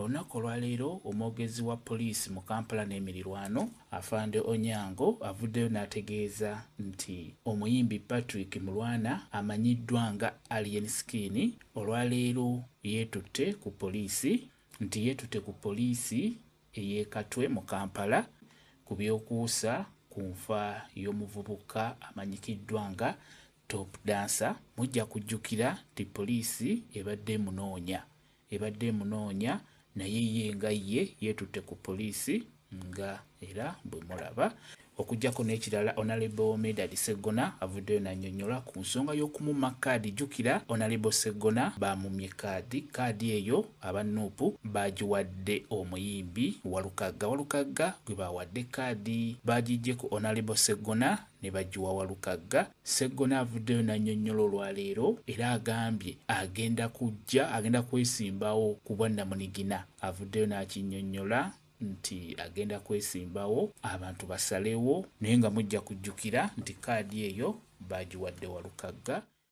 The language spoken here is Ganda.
Olunaku olwaleero omwogezi wa poliisi mu Kampala n'emirirwano Afande Onyango avuddeyo n'ategeeza nti omuyimbi Patrick Mulwana amanyiddwa nga Alien Skin olwaleero yeetutte ku poliisi ey'e Katwe mu Kampala ku by'okuusa ku nfa y'omuvubuka amanyikiddwa nga Top Dancer. Mujja kujjukira nti poliisi ebadde munoonya naye ye nga ye yeetutte ku poliisi nga era bwe mulaba. Okujjako n'ekirala, Honorable Medard Sseggona avuddeyo n'annyonnyola ku nsonga y'okumumma kkaadi. Jjukira Honorable Sseggona bamumye kkaadi eyo aba Nuupu baagiwadde omuyimbi Walukagga gwe baawadde kkaadi baagiggyeko Honorable Sseggona ne bagiwa Walukagga. Sseggona avuddeyo n'annyonnyola olwaleero era agambye agenda kwesimbawo ku bwannamunigina. Avuddeyo n'akinnyonnyola nti agenda kwesimbawo abantu basalewo, naye nga mujja kujjukira nti kkaadi eyo baagiwadde Walukagga.